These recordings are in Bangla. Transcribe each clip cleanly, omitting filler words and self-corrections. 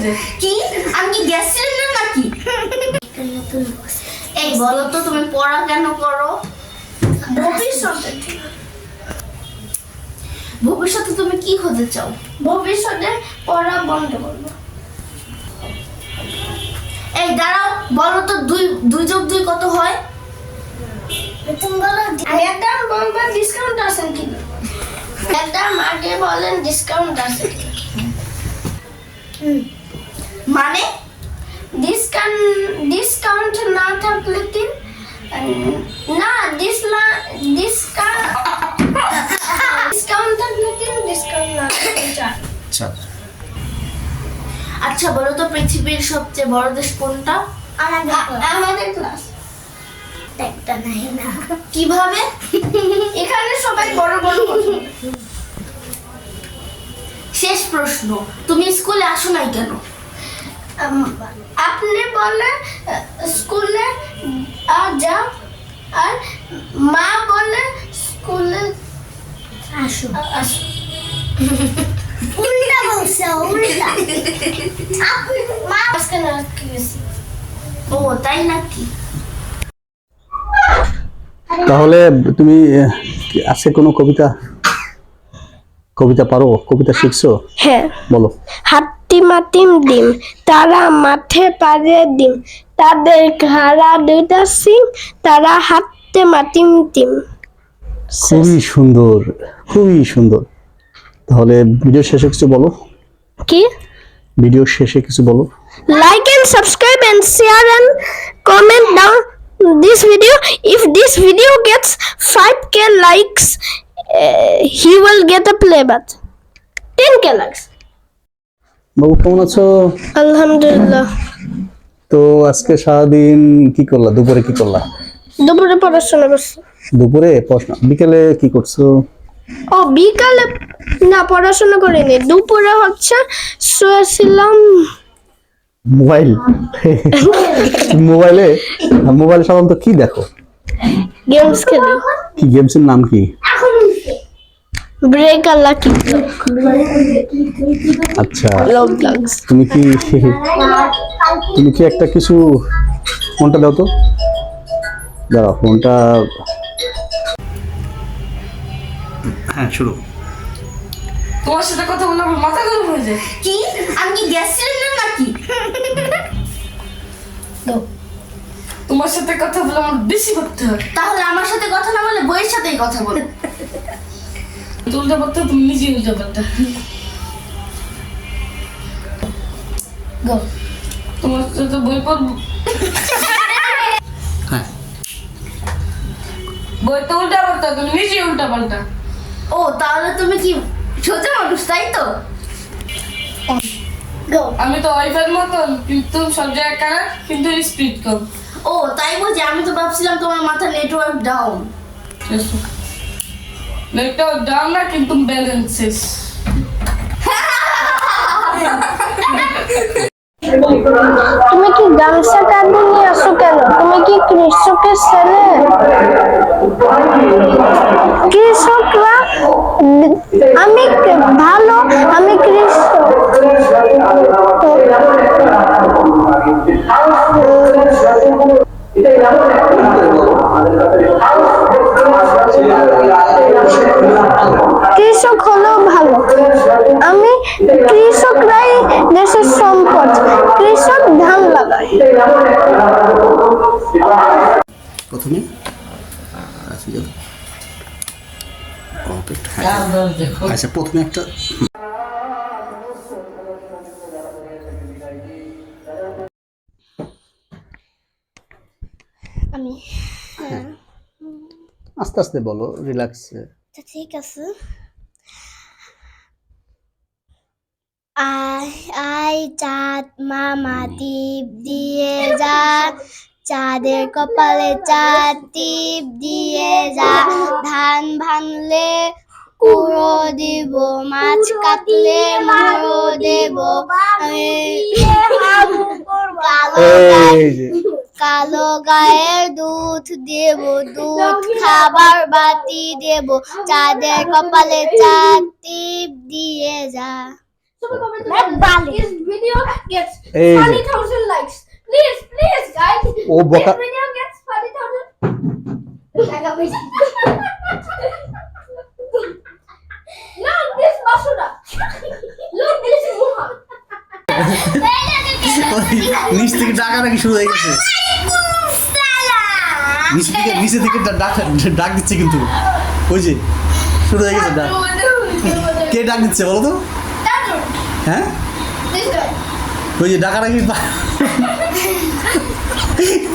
হয়েছে কি? আমি কি গ্যাস সিলিন্ডার নাকি? এই বলো তো তুমি পড়া কেন করো? ভবিষ্যতে তুমি কি হতে চাও? ভবিষ্যতে পড়া বন্ধ করবো। এই দাঁড়াও, বলো তো 2 যোগ 2 কত হয়? তুমি বলো। ম্যাডাম বলবেন ডিসকাউন্ট আছে কি? ম্যাডাম আগে বলেন ডিসকাউন্ট আছে কি? মানে ডিসকাউন্ট না থাকলে তিন না ডিসকাউন্ট থাকলে তিন, ডিসকাউন্ট না থাকলে চার। আচ্ছা আচ্ছা বলো তো পৃথিবীর সবচেয়ে বড় দেশ কোনটা? আমাদের ক্লাস একটা নাই না। কিভাবে? এখানে সবাই বড় বড় কথা। শেষ প্রশ্ন, তুমি স্কুলে আসো নাই কেন? আপনি বলে স্কুলে যাও আর মা বলে স্কুলে আসো। উল্টা বলছে, উল্টা। আপনি মা কেন কি বলছে? ও তাই নাকি? তাহলে তুমি আজকে কোনো কবিতা পারো? কবিতা শিখছো? হ্যাঁ। বলো। হাট্টি মাটিম ডিম, তারা মাঠে পারে ডিম, তাদের ঘাড়া 2টা সিং, তারা হাটতে মাটিম ডিম। খুবই সুন্দর, খুবই সুন্দর। তাহলে ভিডিও শেষে কিছু বলো। কি? ভিডিও শেষে কিছু বলো। Like and subscribe and share and comment down this video. If this video gets 5k likes, he will get a play button. 10k likes. বাবু কেমন আছো? আলহামদুলিল্লাহ। তো আজকে সারাদিন কি করলা? দুপুরে কি করলা? দুপুরে পড়াশোনা করছি। দুপুরে পড়াশোনা, বিকেলে কি করছো? ও বিকালে না পড়াশোনা করিনি, দুপুরে হচ্ছে শুয়েছিলাম। মোবাইল মোবাইলে সাধারণত কি দেখো? গেমস খেলি। কি গেমসের নাম কি? ব্রেক আর লাকি। আচ্ছা, রবলক্স। তুমি কি একটা কিছু, ফোনটা দাও তো, দাঁড়াও ফোনটা। হ্যাঁ শুরু। তোমার সাথে কথা বলে আমার মাথা গরম হয়ে যায়। কি? আমি কি গ্যাস সিলিন্ডার নাকি? তোমার সাথে কথা বলে আমার বেশি করতে হয়। তাহলে আমার সাথে কথা না বলে বইয়ের সাথেই কথা বলো। উল্টা পাল্টা, তুমি নিজে উল্টা পাল্টা। তোমার সাথে বই পড়বো। হ্যাঁ বই তো উল্টা পাল্টা, তুমি নিজে উল্টা পাল্টা। ও তাহলে তুমি কি সোজা মানুষ, তাই তো? আমি তো ওয়াইফাইয়ের মতন, কিন্তু সব জায়গায় কানেক্ট, কিন্তু স্পিড কম। ও তাই বুঝি, আমি তো ভাবছিলাম তোমার মাথা নেটওয়ার্ক ডাউন। নেটওয়ার্ক ডাউন না, কিন্তু ব্যালেন্স শেষ। তুমি কি গামছা কাঁধে নিয়ে আসো কেন? তুমি কি কৃষকের ছেলে? কৃষকরা আমি ভালো, আমি কৃষক। কৃষক হলো ভালো, আমি কৃষকরাই দেশের সম্পদ। কৃষক ধান লাগায়। প্রথমে আচ্ছা প্রথমে একটা আমি আস্তে আস্তে বলো, রিল্যাক্সে। ঠিক আছে। আয় আয় চাঁদ মামা টিপ দিয়ে যা, চাঁদের কপালে চাঁদ টিপ দিয়ে যা, ধান ভাঙলে কুড়ো দিব, মাছ কাটলে মুড়ো দেব, কালো গায়ের দুধ দেব, দুধ খাবার বাটি দেব, চাঁদের কপালে চাঁদ টিপ দিয়ে যা। Super comment Not Bali. this video gets Hey. 40,000 likes. Please, guys. Oh, boka. This video gets 40,000. Look, this Basura. Look, this Wuhan. নিচ থেকে ডাকা নাকি শুরু হয়ে গেছে নিচে থেকে ডাক দিচ্ছে কিন্তু ওই যে শুরু হয়ে গেছে ডাক কে ডাক দিচ্ছে বলো তো হ্যাঁ This guy. ওই যে ডাকা নাকি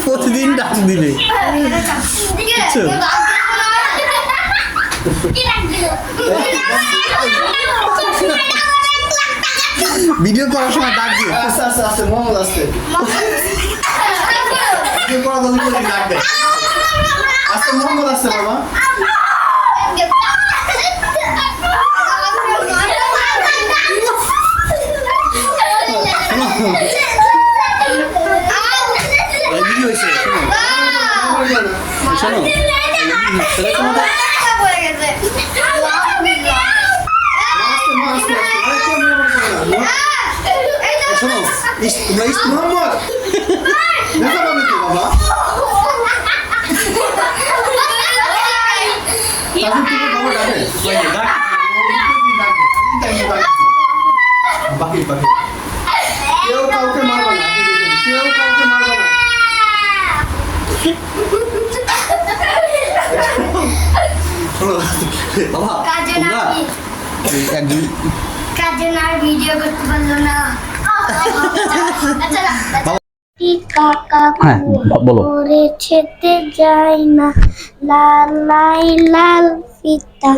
প্রতিদিন ডাক দিলে বুঝছো? ভিডিও করার সময় ডাক দিয়ে আস্তে আস্তে আস্তে মোহাম্মদ আস্তে ভিডিও করা বন্ধ করে ডাক দেয় আস্তে মোহাম্মদ আস্তে বাবা এই ভিডিও হয়েছে শোনো শোনো তোমরা ইস্ট মোহাম্মদ দেখা পাবে তো বাবা তাহলে তুমি বাবা ডাকে বাকি কেউ কাউকে মারবে না কেউ কাউকে মারবে না শোনো বাবা তোমরা একদিন কাজের আর ভিডিও করতে পারলো না কাকা হ্যাঁ বলো করে ছেতে যায় না লাল লাই লাল ফিতা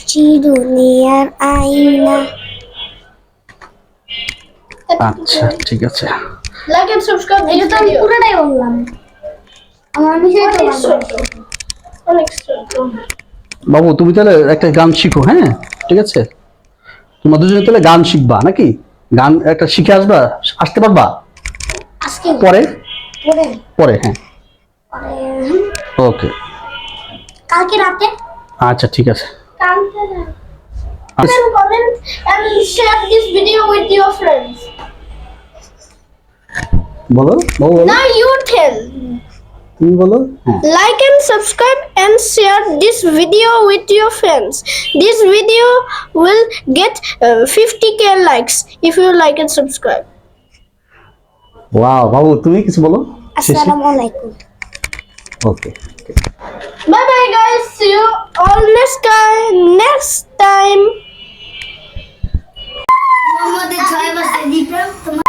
চিরুনিয়ার আইনা আচ্ছা ঠিক আছে Like and subscribe. এটা তো আমি পুরোটাই বললাম আমার নিজেই তো অনেক ছোট। বাবু তুমি তাহলে একটা গান শিখো হ্যাঁ ঠিক আছে তোমরা দুজনে তাহলে গান শিখবা নাকি গান একটা শিখে আসতে পারবা আজকে পরে পরে পরে হ্যাঁ পরে ওকে কালকে রাতে আচ্ছা ঠিক আছে কালকে আচ্ছা, Comment and share this video with your friends. বলো বাবু বলো now you tell তুমি বলো হ্যাঁ like and subscribe and share this video with your friends this video will get 50k likes if you like and subscribe wow বাবু তুমি কিছু বলো assalamu alaikum okay Bye bye guys. See you all next time আমাদের 6 বছর